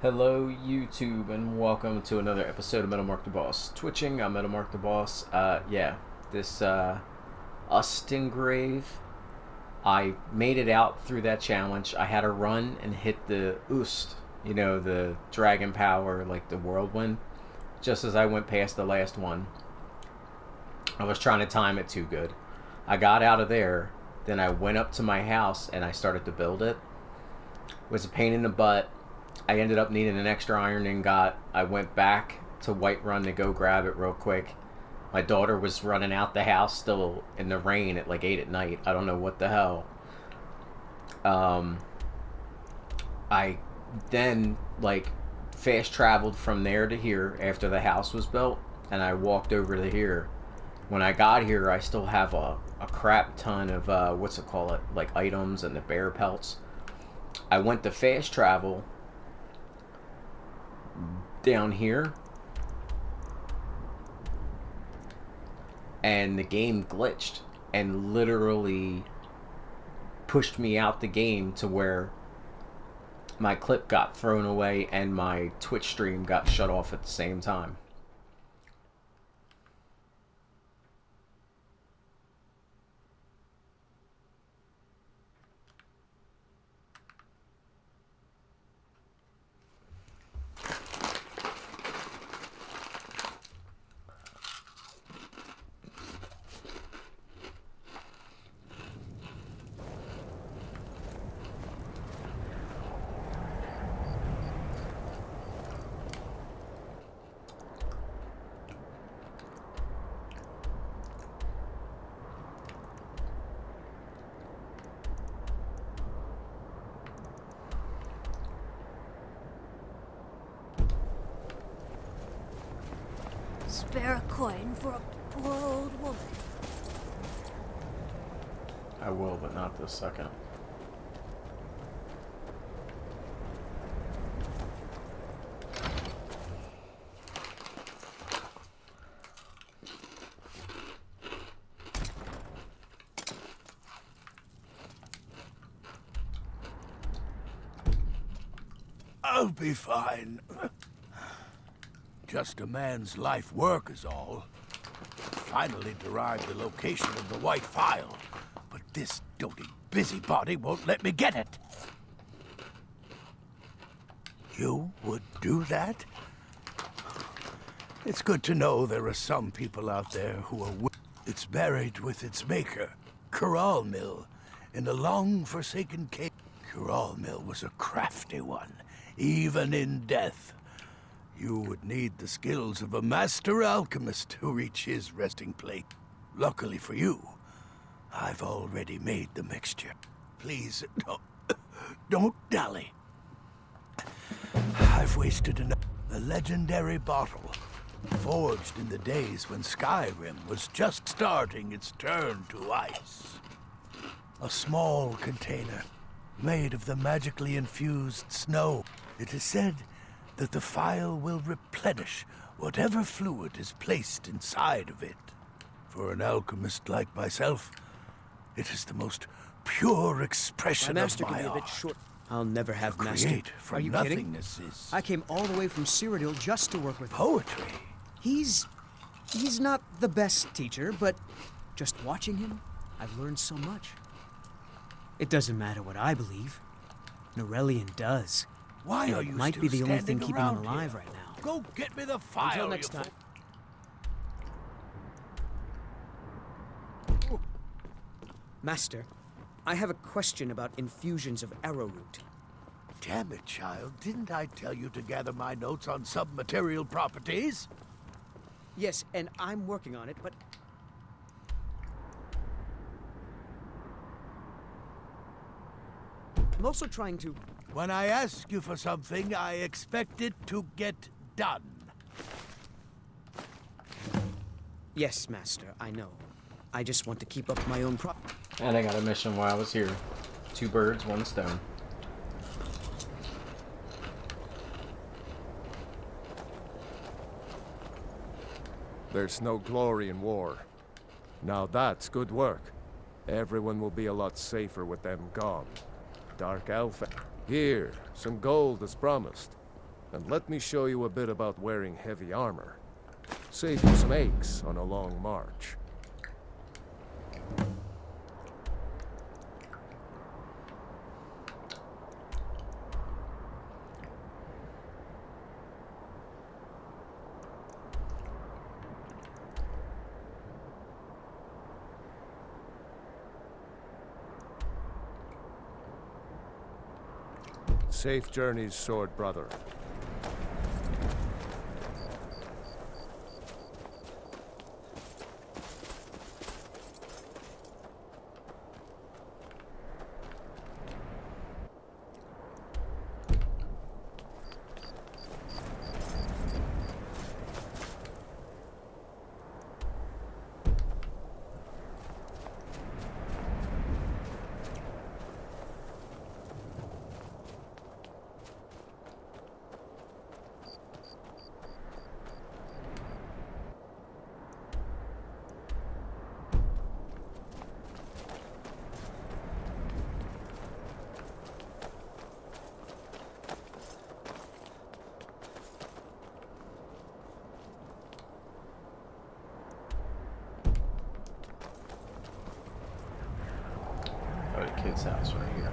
Hello YouTube and welcome to another episode of MetalmarkthebossTwitching. I'm MetalmarkTheBoss. This Ustingrave, I made it out through that challenge. I had to run and hit the Ust, the dragon power, like the whirlwind, just as I went past the last one. I was trying to time it too good. I got out of there, then I went up to my house and I started to build it. It was a pain in the butt. I ended up needing an extra iron ingot. I went back to Whiterun to go grab it real quick. My daughter was running out the house still in the rain at like 8 at night. I don't know what the hell. I then fast traveled from there to here after the house was built, and I walked over to here. When I got here, I still have a crap ton of items and the bear pelts. I went to fast travel down here, and the game glitched and literally pushed me out the game to where my clip got thrown away and my Twitch stream got shut off at the same time. Spare a coin for a poor old woman. I will, but not this second. I'll be fine. Just a man's life work is all. Finally derived the location of the white file, but this doting busybody won't let me get it. You would do that? It's good to know there are some people out there who are It's buried with its maker, Corral Mill, in a long-forsaken cave. Corral Mill was a crafty one, even in death. You would need the skills of a master alchemist to reach his resting place. Luckily for you, I've already made the mixture. Please, don't dally. I've wasted enough. A legendary bottle, forged in the days when Skyrim was just starting its turn to ice. A small container, made of the magically infused snow. It is said that the file will replenish whatever fluid is placed inside of it. For an alchemist like myself, it is the most pure expression my master of my can be a bit art. short. I'll never have To mastered. create from Are you nothingness kidding? is I came all the way from Cyrodiil just to work with him. poetry. He's not the best teacher, but just watching him, I've learned so much. It doesn't matter what I believe. Norelian does. Why And are it you might still be the only standing thing keeping him around alive here? right now. Go get me the file. Until next you time. Master, I have a question about infusions of arrowroot. Damn it, child. Didn't I tell you to gather my notes on submaterial properties? Yes, and I'm working on it, but I'm also trying to... When I ask you for something, I expect it to get done. Yes, Master, I know. I just want to keep up my own And I got a mission while I was here. 2 birds, 1 stone. There's no glory in war. Now that's good work. Everyone will be a lot safer with them gone. Dark Elf... Here, some gold as promised. And let me show you a bit about wearing heavy armor. Save you some aches on a long march. Safe journeys, sword brother. Oh, the kid's house right here.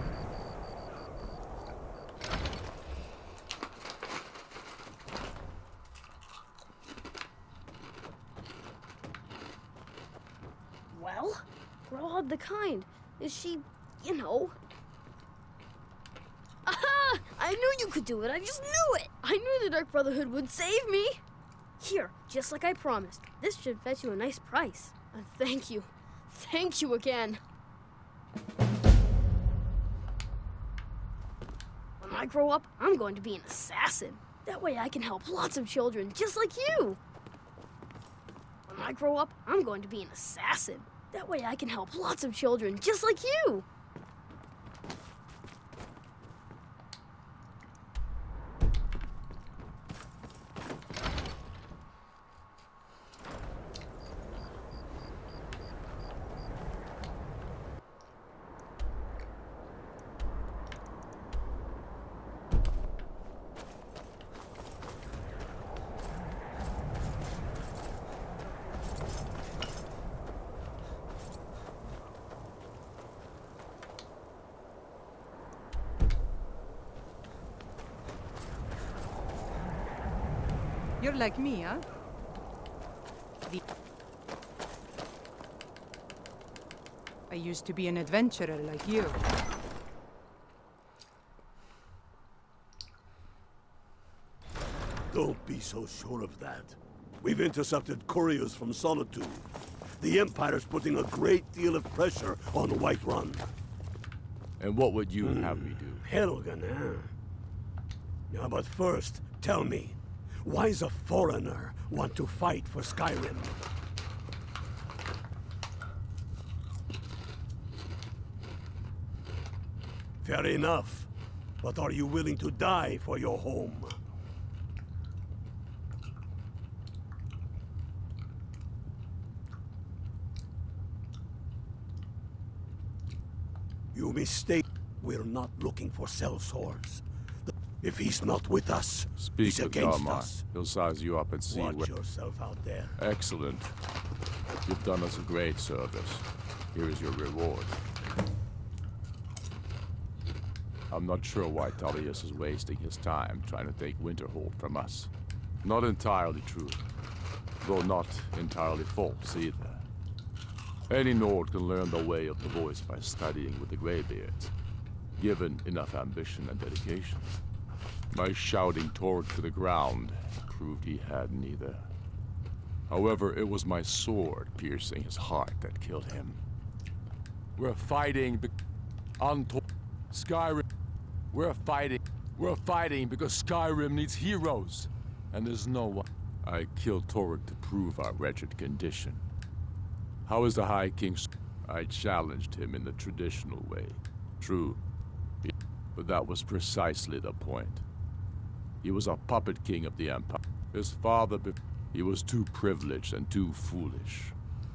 Well, Grohad the Kind. Is she, you know... Aha! I knew you could do it. I just knew it. I knew the Dark Brotherhood would save me. Here, just like I promised. This should fetch you a nice price. And thank you. Thank you again. When I grow up, I'm going to be an assassin. That way I can help lots of children just like you. When I grow up, I'm going to be an assassin. That way I can help lots of children just like you. You're like me, huh? I used to be an adventurer like you. Don't be so sure of that. We've intercepted couriers from Solitude. The Empire's putting a great deal of pressure on Whiterun. And what would you have me do? Helgen, huh? Now, but first, tell me, why does a foreigner want to fight for Skyrim? Fair enough. But are you willing to die for your home? You mistake. We're not looking for sellswords. If he's not with us, he's Speak of against Dharma. us. He'll size you up and see Watch where... yourself out there. Excellent. You've done us a great service. Here is your reward. I'm not sure why Tullius is wasting his time trying to take Winterhold from us. Not entirely true, though not entirely false either. Any Nord can learn the way of the voice by studying with the Greybeards, given enough ambition and dedication. My shouting Torg to the ground proved he had neither. However, it was my sword piercing his heart that killed him. We're fighting on Skyrim. We're fighting because Skyrim needs heroes, and there's no one. I killed Torg to prove our wretched condition. How is the High King? I challenged him in the traditional way. True, but that was precisely the point. He was a puppet king of the Empire. His father, he was too privileged and too foolish.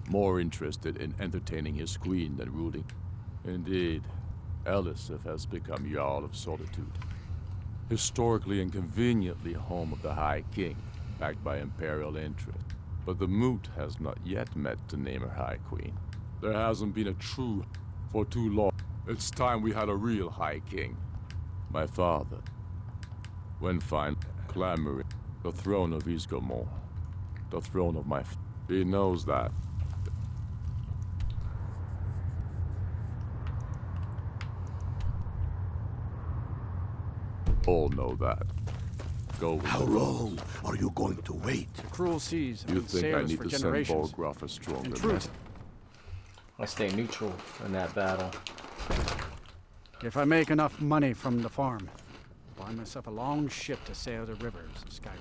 More interested in entertaining his queen than ruling. Indeed, Elisif has become Jarl of Solitude. Historically and conveniently home of the High King, backed by Imperial interest. But the Moot has not yet met to name her High Queen. There hasn't been a true for too long. It's time we had a real High King. My father, when finally clamoring the throne of Isgomor, the throne of my he knows that. All know that. Go with How the long are you going to wait? Cruel seas have You been think I sailors need for to send generations. Bolgroff a stronger In truth, message? I stay neutral in that battle. if I make enough money from the farm, I'll buy myself a long ship to sail the rivers of Skyrim.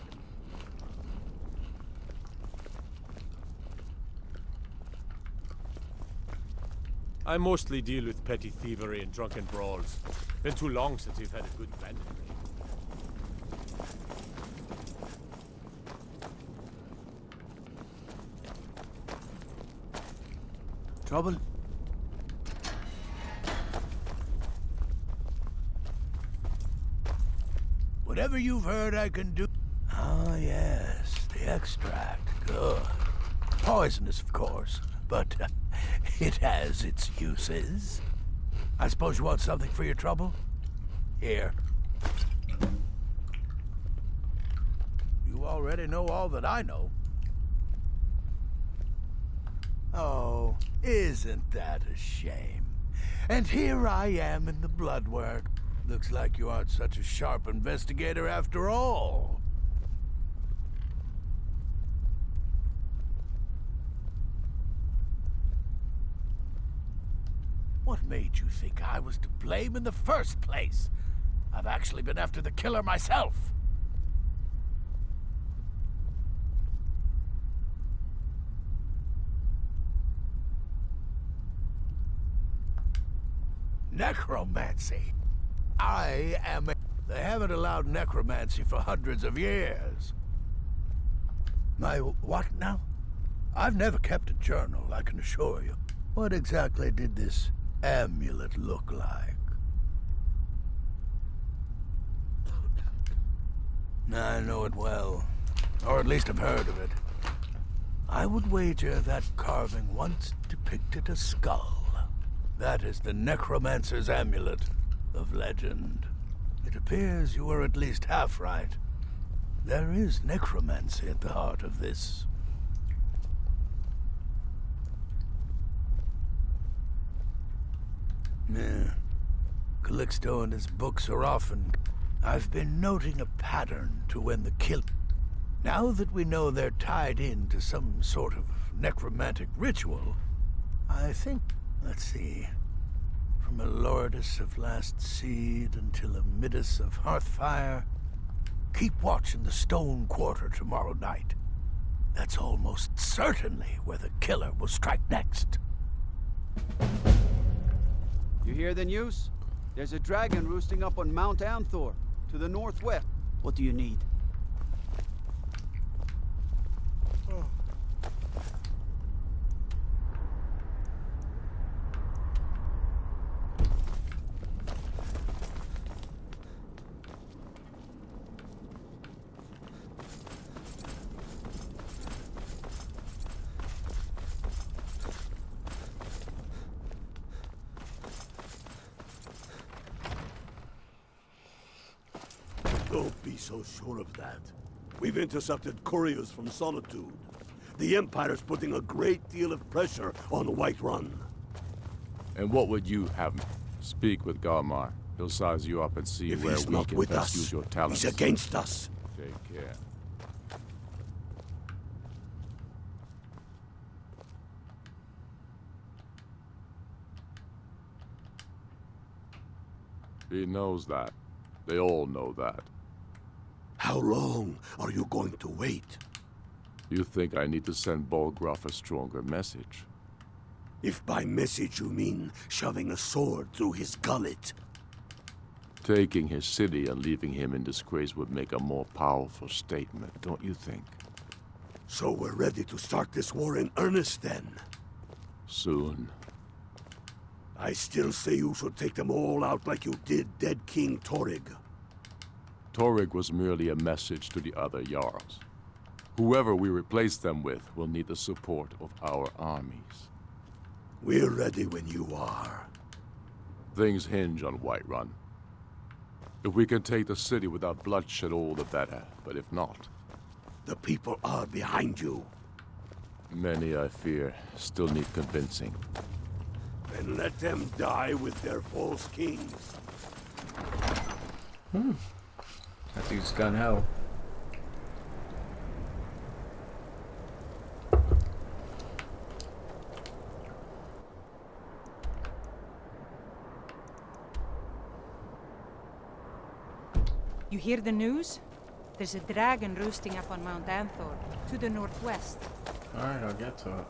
I mostly deal with petty thievery and drunken brawls. Been too long since we've had a good bandit raid. Trouble? Whatever you've heard I can do... Ah, yes, the extract. Good. Poisonous, of course, but it has its uses. I suppose you want something for your trouble? Here. You already know all that I know. Oh, isn't that a shame? And here I am in the blood work. Looks like you aren't such a sharp investigator after all. What made you think I was to blame in the first place? I've actually been after the killer myself. Necromancy. I am a... They haven't allowed necromancy for hundreds of years. My what now? I've never kept a journal, I can assure you. What exactly did this amulet look like? I know it well. Or at least I've heard of it. I would wager that carving once depicted a skull. That is the Necromancer's Amulet of legend. It appears you were at least half right. There is necromancy at the heart of this. Yeah. Calixto and his books are often... I've been noting a pattern to when the kill... Now that we know they're tied into some sort of necromantic ritual, I think... Let's see... From a Lordus of Last Seed until a Midas of Hearthfire. Keep watch in the Stone Quarter tomorrow night. That's almost certainly where the killer will strike next. You hear the news? There's a dragon roosting up on Mount Anthor, to the northwest. What do you need? Don't be so sure of that. We've intercepted couriers from Solitude. The Empire's putting a great deal of pressure on Whiterun. And what would you have me? Speak with Galmar. He'll size you up and see If where he's we not can with best us, use your talents. he's against us. Take care. He knows that. They all know that. How long are you going to wait? You think I need to send Bolgroff a stronger message? If by message you mean shoving a sword through his gullet. Taking his city and leaving him in disgrace would make a more powerful statement, don't you think? So we're ready to start this war in earnest then? Soon. I still say you should take them all out like you did dead King Torrig. Torrig was merely a message to the other Jarls. Whoever we replace them with will need the support of our armies. We're ready when you are. Things hinge on Whiterun. If we can take the city without bloodshed, all the better. But if not... The people are behind you. Many, I fear, still need convincing. Then let them die with their false kings. That dude's gun-ho. You hear the news? There's a dragon roosting up on Mount Anthor, to the northwest. Alright, I'll get to it.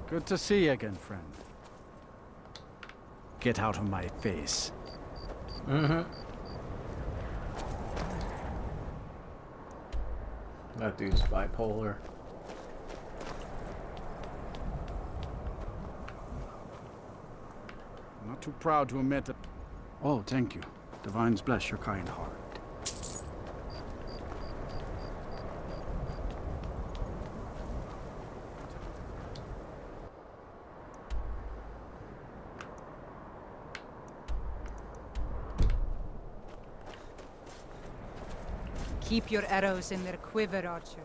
Good to see you again, friend. Get out of my face. That dude's bipolar. Not too proud to admit it. Oh, thank you. Divines bless your kind heart. Keep your arrows in their quiver, Archer.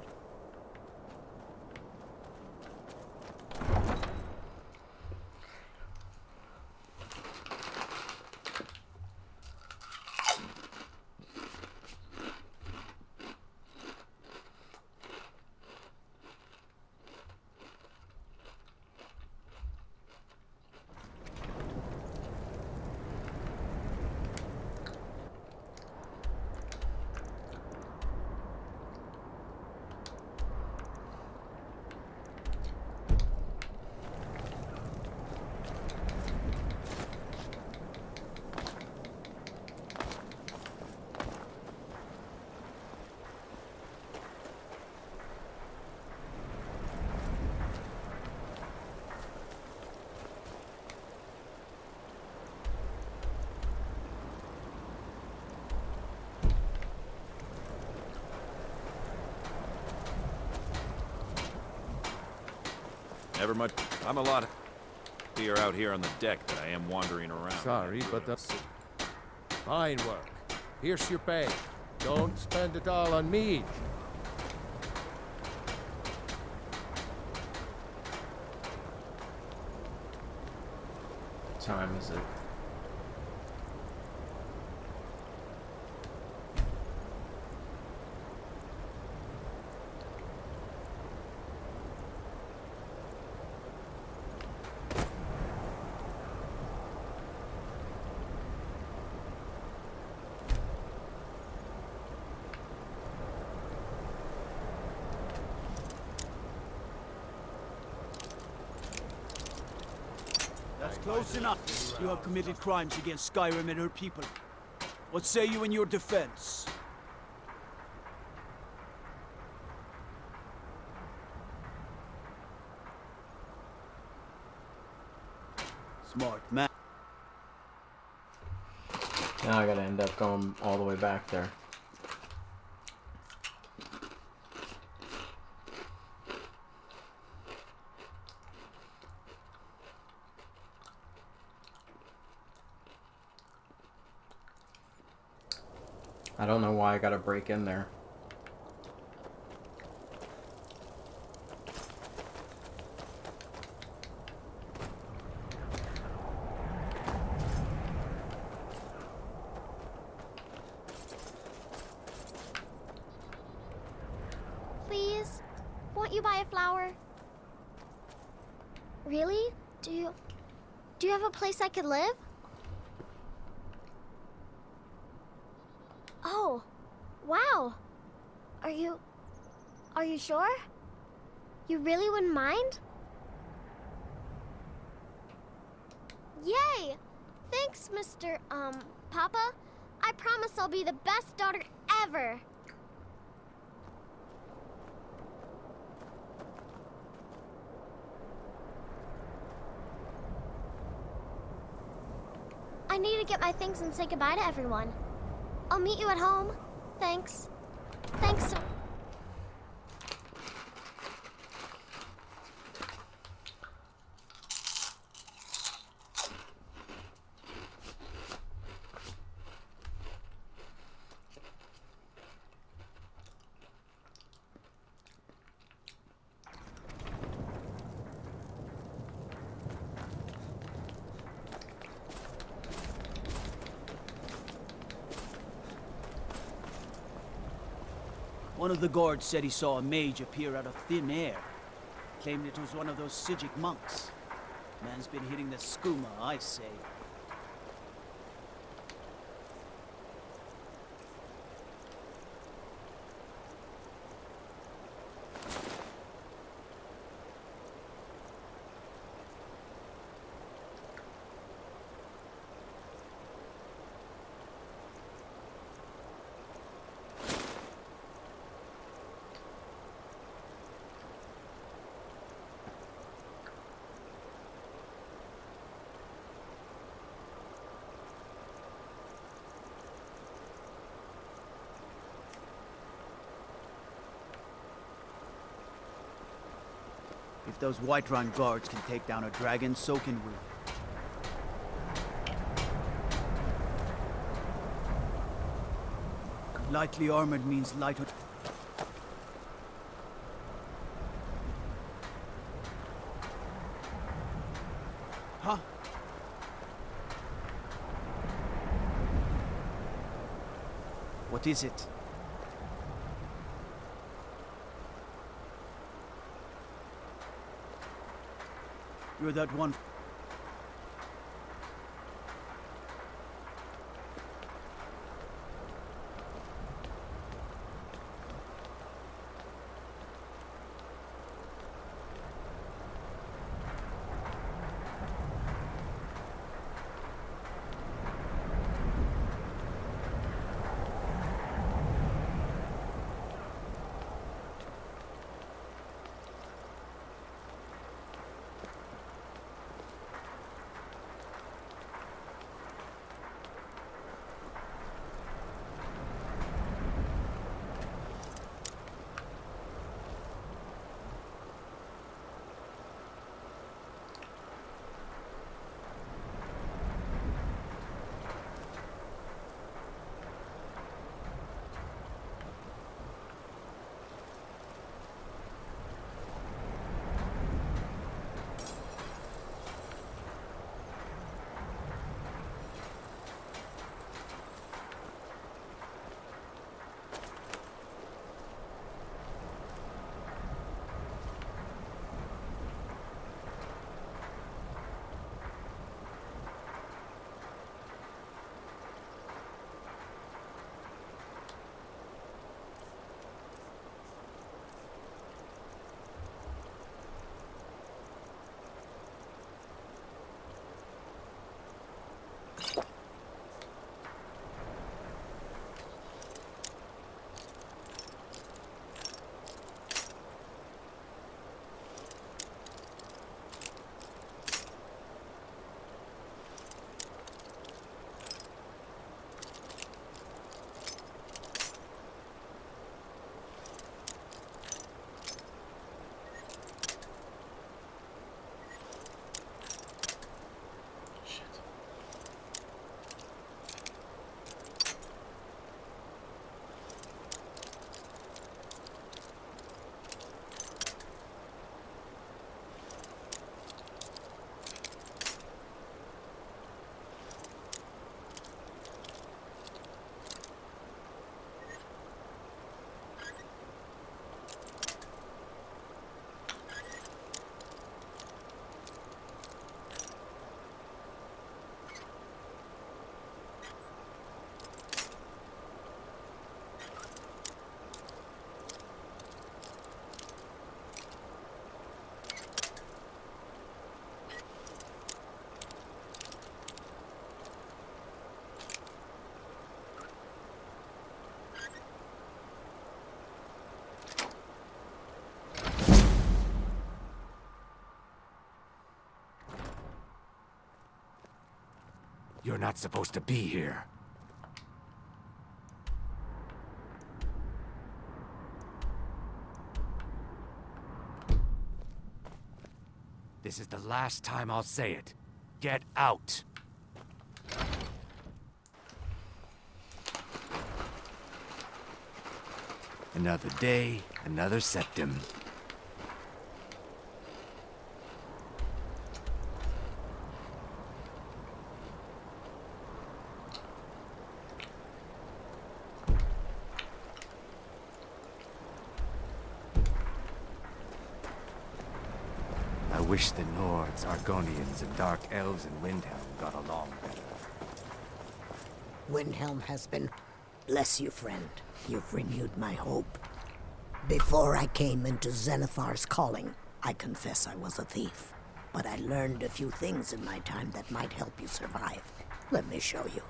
Never much. I'm a lot happier out here on the deck than I am wandering around. Sorry, but that's fine work. Here's your pay. Don't spend it all on me. What time is it? That's close enough. You have committed crimes against Skyrim and her people. What say you in your defense? Smart man. Now I gotta end up going all the way back there. I don't know why I gotta break in there. you buy a flower? Really? Do you have a place I could live? Oh, wow. Are you sure? You really wouldn't mind? Yay! Thanks, Mr. Papa. I promise I'll be the best daughter ever. I need to get my things and say goodbye to everyone. I'll meet you at home. Thanks. Thanks so... One of the guards said he saw a mage appear out of thin air. Claimed it was one of those Sijic monks. Man's been hitting the skooma, I say. If those Whiterun guards can take down a dragon, so can we. Lightly armored means lighter... Huh? What is it? You're that one... You're not supposed to be here. This is the last time I'll say it. Get out! Another day, another septum. I wish the Nords, Argonians, and Dark Elves in Windhelm got along better. Windhelm has been... Bless you, friend. You've renewed my hope. Before I came into Zenithar's calling, I confess I was a thief. But I learned a few things in my time that might help you survive. Let me show you.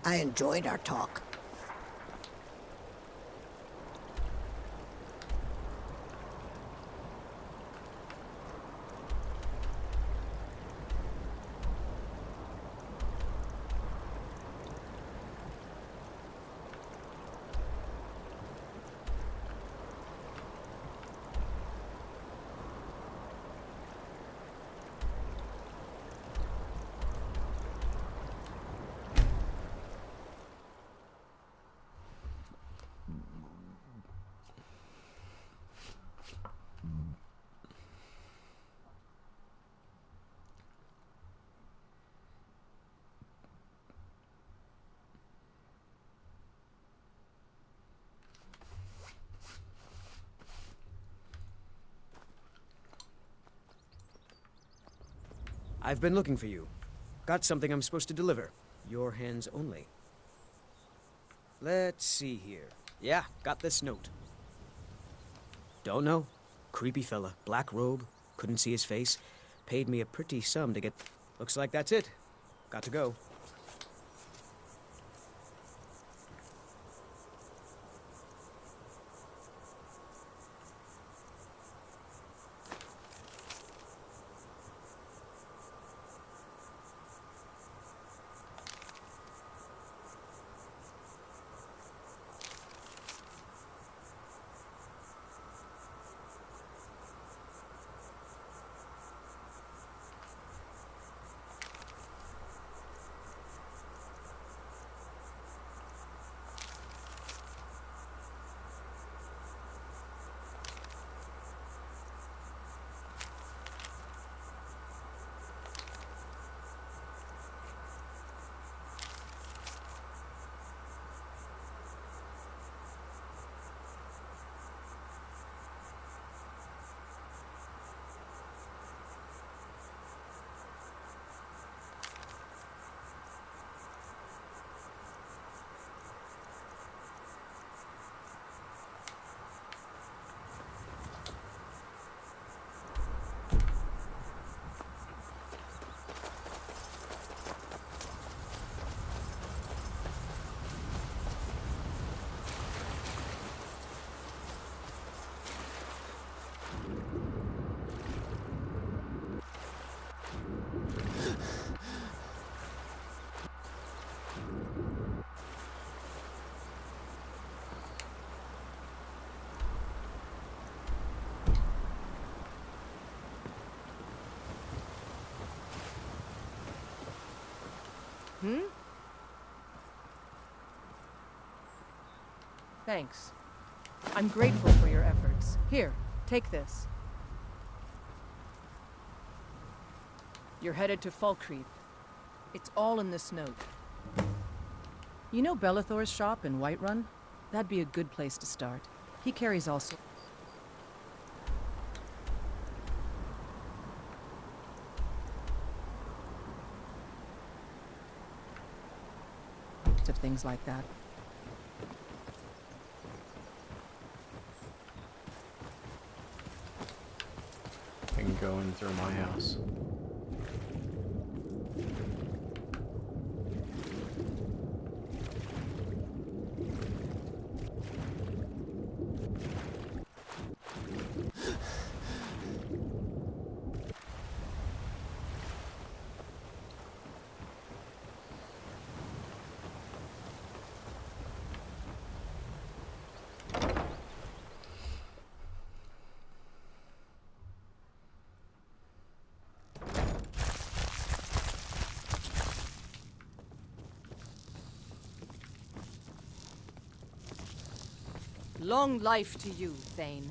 I enjoyed our talk. I've been looking for you. Got something I'm supposed to deliver. Your hands only. Let's see here. Yeah, got this note. Don't know. Creepy fella. Black robe. Couldn't see his face. Paid me a pretty sum to get... Looks like that's it. Got to go. Thanks. I'm grateful for your efforts. Here, take this. You're headed to Falkreath. It's all in this note. You know Belethor's shop in Whiterun? That'd be a good place to start. He carries all sorts of things like that. I can go in through my house. Long life to you, Thane.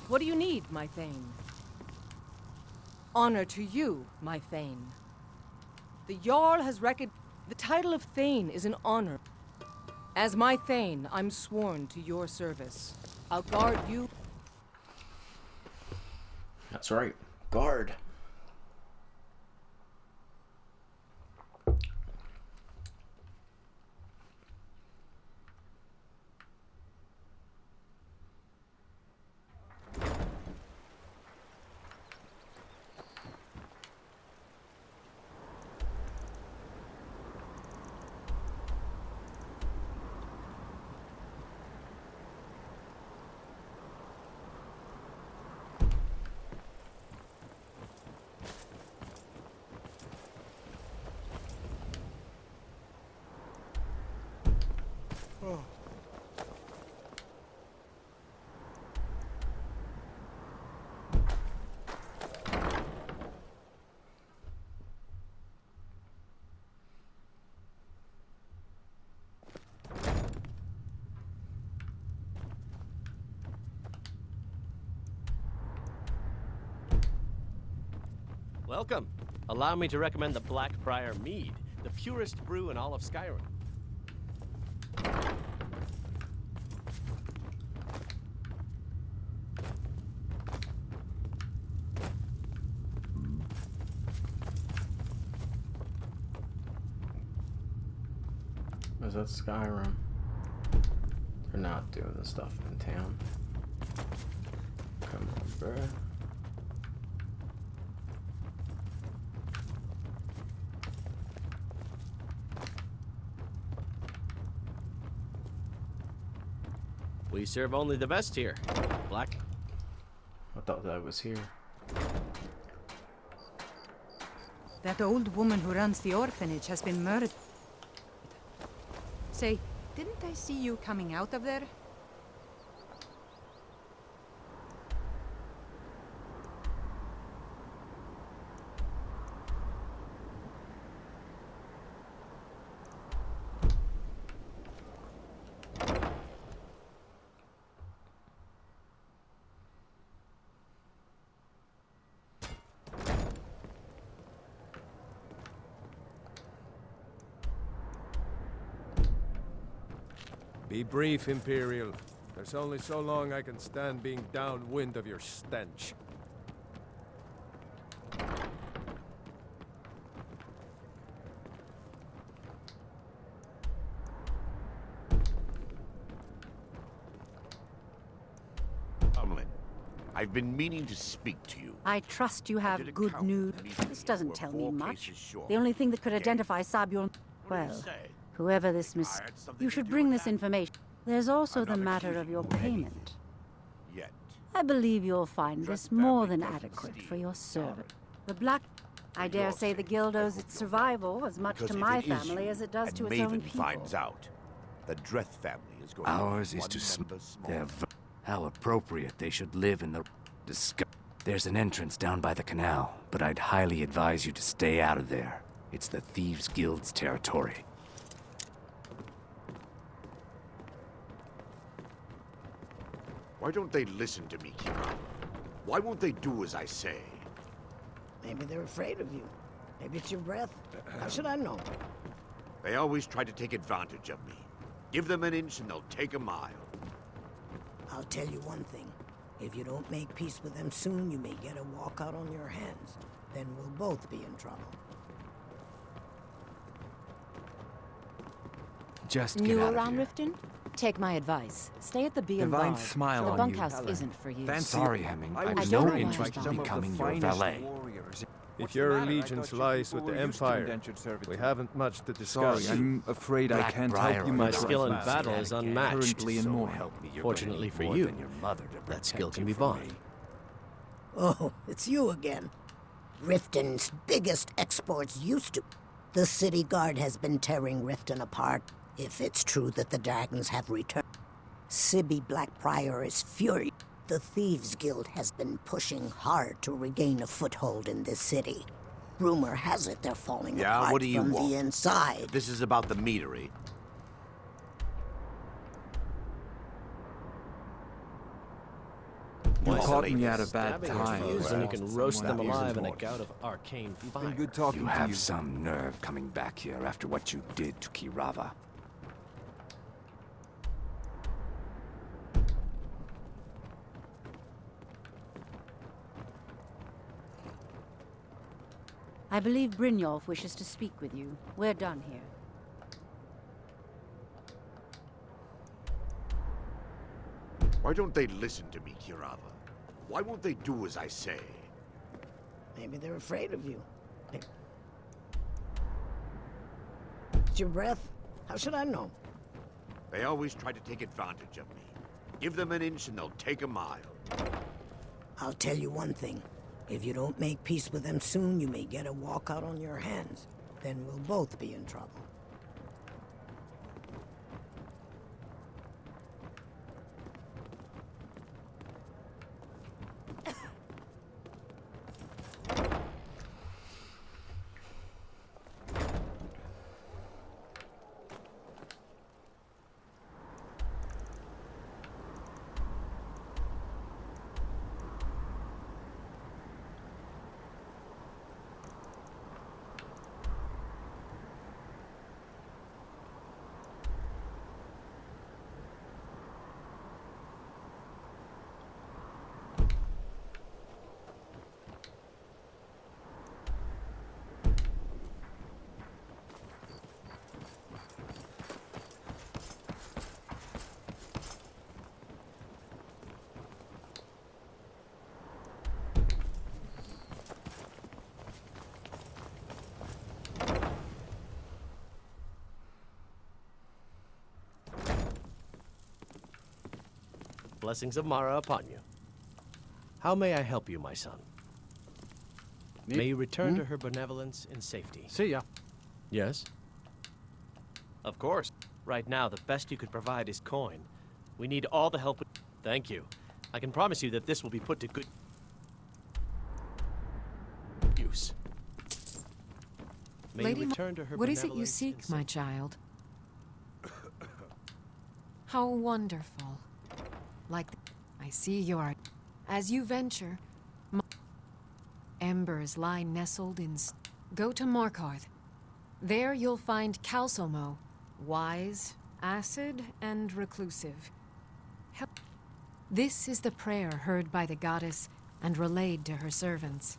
What do you need, my Thane? Honor to you, my Thane. The Jarl has reckoned the title of Thane is an honor. As my Thane, I'm sworn to your service. I'll guard you. That's right. Guard. Welcome. Allow me to recommend the Blackbriar Mead, the purest brew in all of Skyrim. Is that Skyrim? They're not doing the stuff in town. Come on, bruh. We serve only the best here. Black. I thought that was here. That old woman who runs the orphanage has been murdered. Say, didn't I see you coming out of there? Be brief, Imperial. There's only so long I can stand being downwind of your stench. I've been meaning to speak to you. I trust you have good news. This doesn't tell me much. The only thing that could identify Sabuel... Well, whoever this You should bring this information. There's also the matter of your payment. Yet. I believe you'll find this more than adequate for your service. The Black... I dare say the Guild owes its survival as much to my family as it does to its own people. Finds out. The Dreth family is going Ours is to How appropriate they should live in the There's an entrance down by the canal, but I'd highly advise you to stay out of there. It's the Thieves Guild's territory. Why don't they listen to me, Kira? Why won't they do as I say? Maybe they're afraid of you. Maybe it's your breath. How should I know? They always try to take advantage of me. Give them an inch and they'll take a mile. I'll tell you one thing. If you don't make peace with them soon, you may get a walkout on your hands. Then we'll both be in trouble. Just New get out around of here. Riften? Take my advice. Stay at the Bee and Divine Bard. smile The on bunkhouse you. isn't for you. Sorry, Hemming. I I've don't no know interest why. in becoming your valet. If your allegiance lies with the Empire, we haven't much to discuss. Sorry, I'm afraid I can't help you My much. skill in battle is unmatched. Currently in more. Fortunately for you, that skill can be bought. Oh, it's you again. Riften's biggest exports used to... The city guard has been tearing Riften apart, if it's true that the dragons have returned. Sibby Blackbriar is furious. The Thieves Guild has been pushing hard to regain a foothold in this city. Rumor has it they're falling apart what do you from want? the inside. This is about the meadery. You caught me at a bad time. And you can roast them alive in a gout of arcane fire. Good talking You to have you. some nerve coming back here after what you did to Kirava. I believe Brynjolf wishes to speak with you. We're done here. Why don't they listen to me, Kirava? Why won't they do as I say? Maybe they're afraid of you. It's your breath? How should I know? They always try to take advantage of me. Give them an inch and they'll take a mile. I'll tell you one thing. If you don't make peace with them soon, you may get a walkout on your hands. Then we'll both be in trouble. Blessings of Mara upon you. How may I help you, my son? May you return to her benevolence in safety. See ya. Yes? Of course. Right now, the best you could provide is coin. We need all the help. Thank you. I can promise you that this will be put to good use. May Lady you return to her what is it you benevolence seek, my child? How wonderful. Like, I see you are. As you venture, embers lie nestled in. Go to Markarth. There you'll find Calsomo, wise, acid and reclusive. This is the prayer heard by the goddess and relayed to her servants.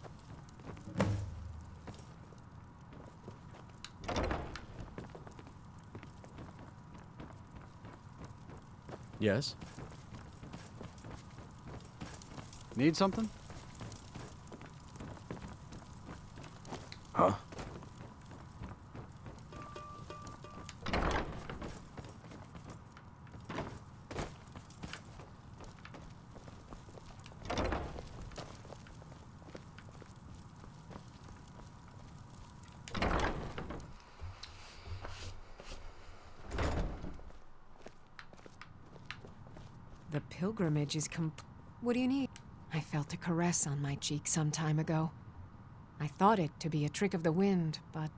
Yes? Need something? Huh? The pilgrimage is What do you need? I felt a caress on my cheek some time ago. I thought it to be a trick of the wind, but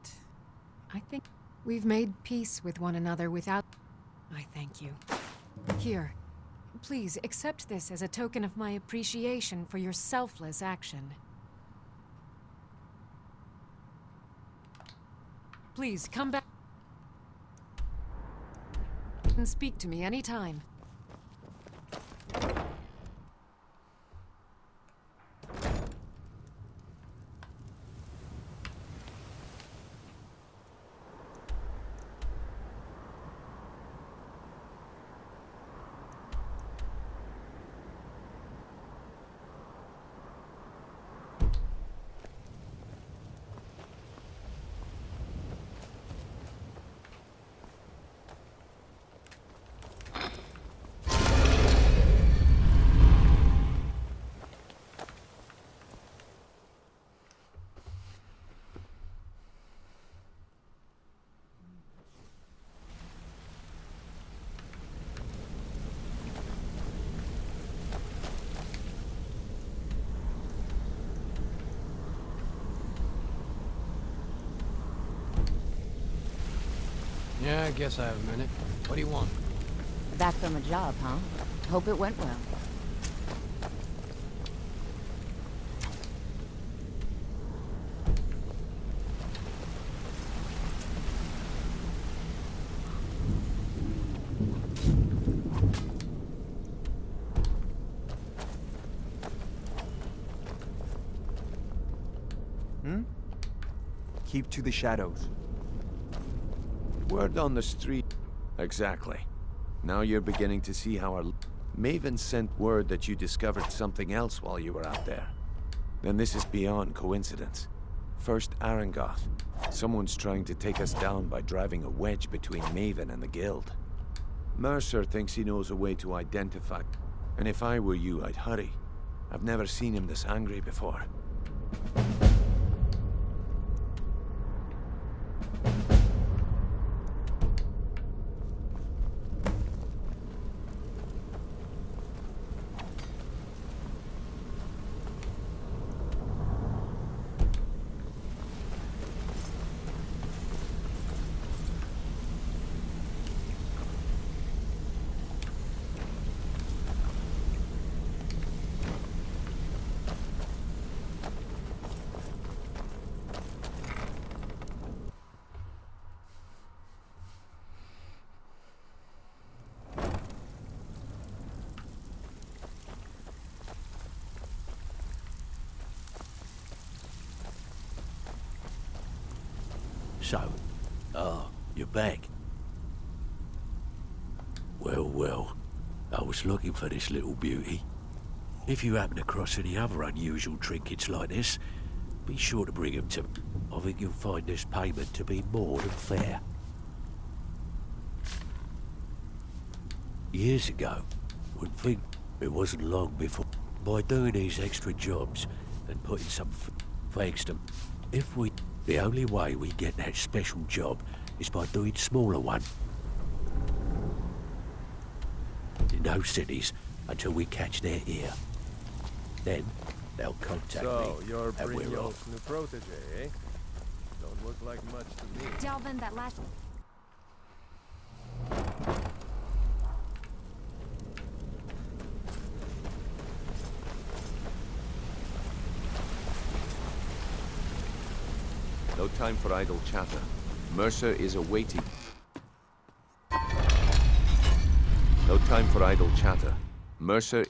I think we've made peace with one another without... I thank you. Here, please accept this as a token of my appreciation for your selfless action. Please, come back and speak to me anytime. Yeah, I guess I have a minute. What do you want? Back from a job, huh? Hope it went well. Keep to the shadows. Word on the street. Exactly. Now you're beginning to see how our... Maven sent word that you discovered something else while you were out there. Then this is beyond coincidence. First Arangoth. Someone's trying to take us down by driving a wedge between Maven and the Guild. Mercer thinks he knows a way to identify... And if I were you, I'd hurry. I've never seen him this angry before. So, you're back. Well, I was looking for this little beauty. If you happen across any other unusual trinkets like this, be sure to bring them to me. I think you'll find this payment to be more than fair. Years ago, one thing, it wasn't long before, by doing these extra jobs and putting some thanks to, the only way we get that special job is by doing smaller ones. In those cities until we catch their ear. Then they'll contact me. So, you're and we're Brynjolf's off. new protege, eh? Don't look like much to me. Delvin, that last... No time for idle chatter. Mercer is awaiting. for idle chatter. Mercer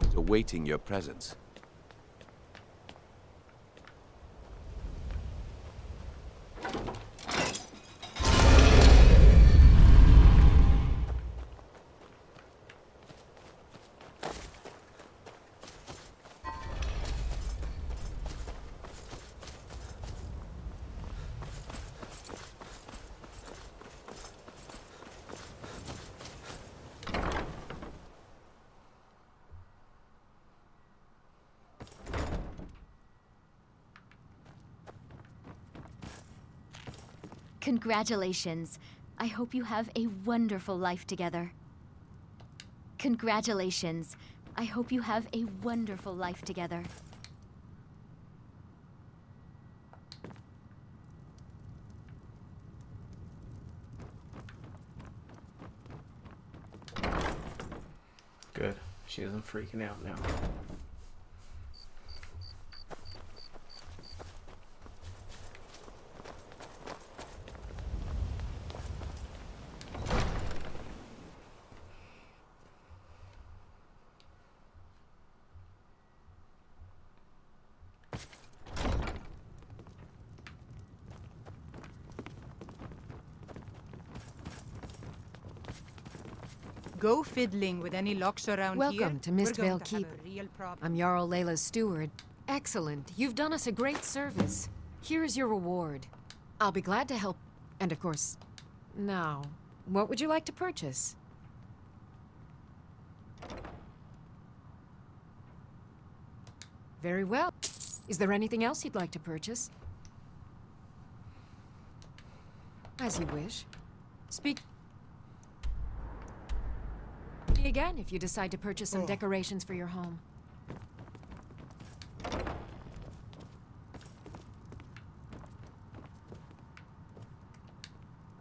is awaiting your presence. Congratulations. I hope you have a wonderful life together. Congratulations. I hope you have a wonderful life together. Good. She isn't freaking out now. Go fiddling with any locks around here. Welcome to We're Mistvale going to Keep. have a real problem. I'm Jarl Layla's steward. Excellent. You've done us a great service. Here is your reward. I'll be glad to help. And of course, now, what would you like to purchase? Very well. Is there anything else you'd like to purchase? As you wish. Speak again if you decide to purchase some decorations for your home.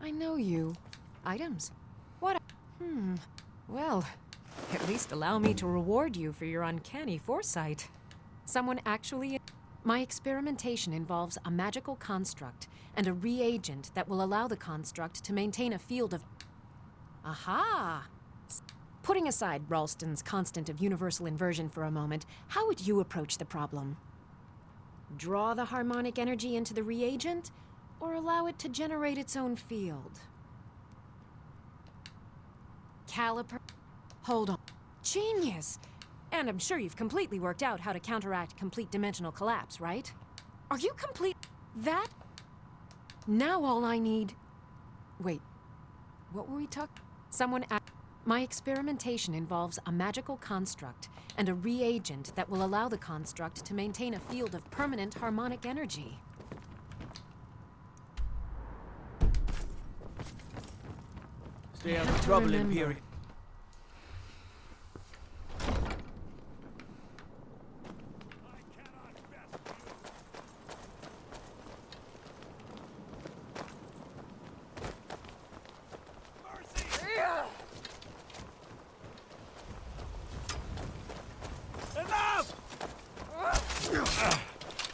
I know you. Items. What? Well, at least allow me to reward you for your uncanny foresight. Someone actually... My experimentation involves a magical construct and a reagent that will allow the construct to maintain a field of... Aha! Putting aside Ralston's constant of universal inversion for a moment, how would you approach the problem? Draw the harmonic energy into the reagent, or allow it to generate its own field? Caliper? Hold on. Genius! And I'm sure you've completely worked out how to counteract complete dimensional collapse, right? Are you complete... That? Now all I need... Wait. What were we talking... Someone... My experimentation involves a magical construct and a reagent that will allow the construct to maintain a field of permanent harmonic energy. Stay out of trouble, Imperial.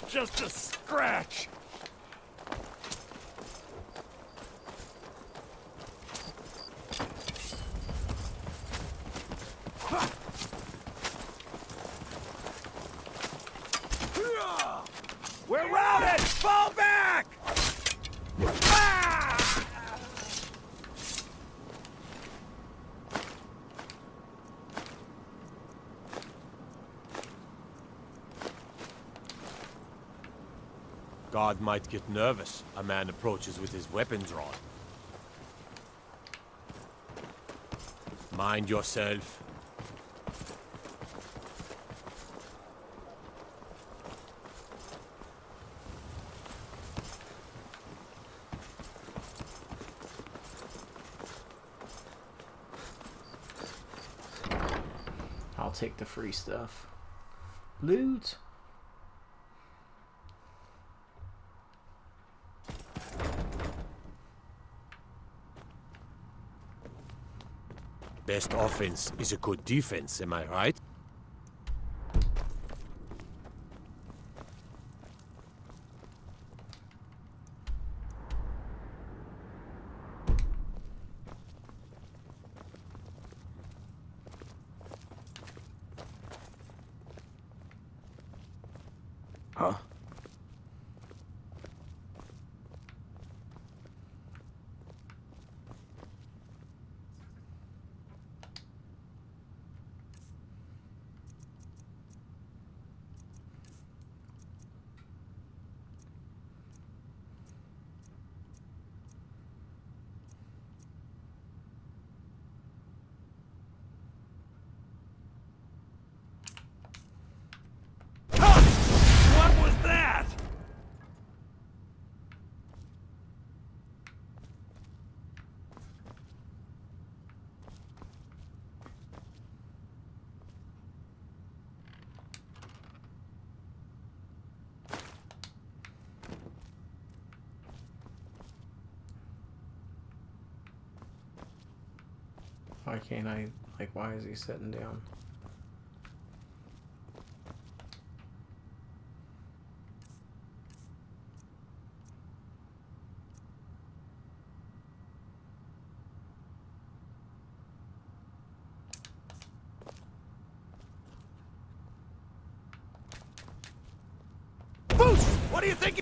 Just a scratch. We're routed! Fall back! God might get nervous. A man approaches with his weapon drawn. Mind yourself. I'll take the free stuff. Loot. Best offense is a good defense, am I right? Huh? What was that? Why can't I, like, why is he sitting down? What do you think?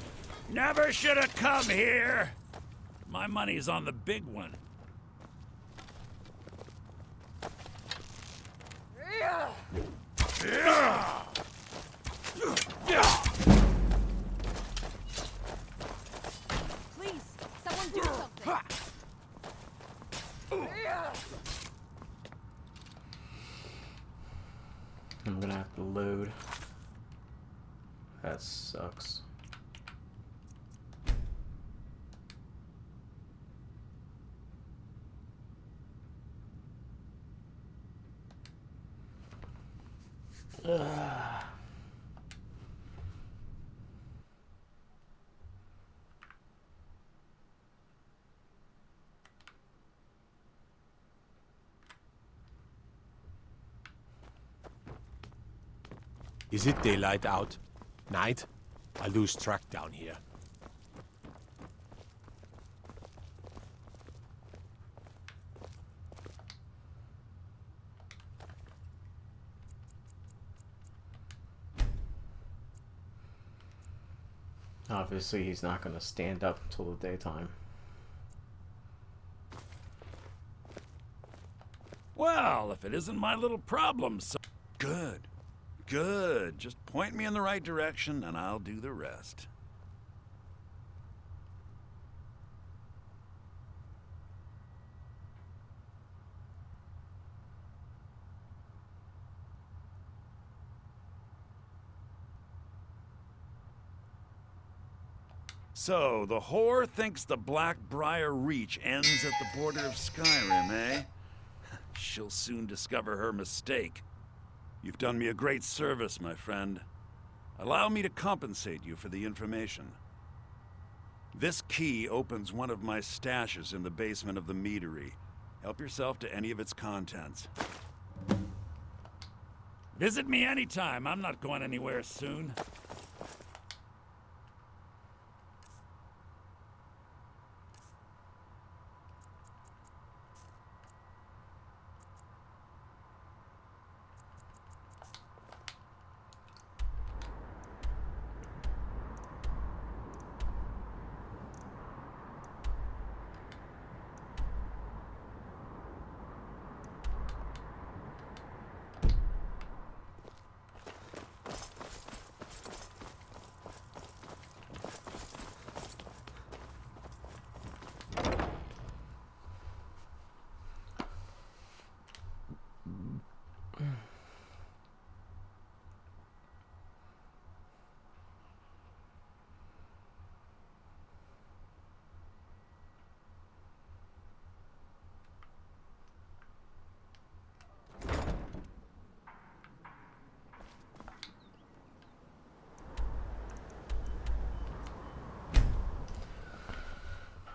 Never should have come here. My money's on the big one. Please, someone do something. I'm gonna have to load. That sucks. Ugh. Is it daylight out? Night? I lose track down here. Obviously, he's not gonna stand up until the daytime. Well, if it isn't my little problem, so... Good. Good. Just point me in the right direction, and I'll do the rest. So, the whore thinks the Blackbriar Reach ends at the border of Skyrim, eh? She'll soon discover her mistake. You've done me a great service, my friend. Allow me to compensate you for the information. This key opens one of my stashes in the basement of the meadery. Help yourself to any of its contents. Visit me anytime. I'm not going anywhere soon.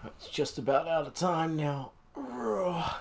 It's just about out of time now. Ugh.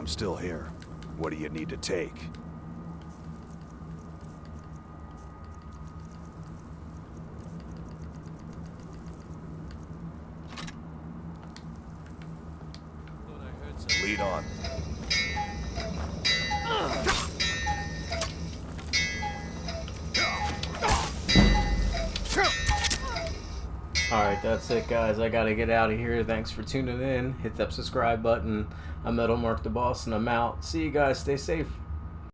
I'm still here. What do you need to take? Lead on. Alright, that's it, guys. I gotta get out of here. Thanks for tuning in. Hit that subscribe button. I'm Metalmark the Boss, and I'm out. See you guys. Stay safe.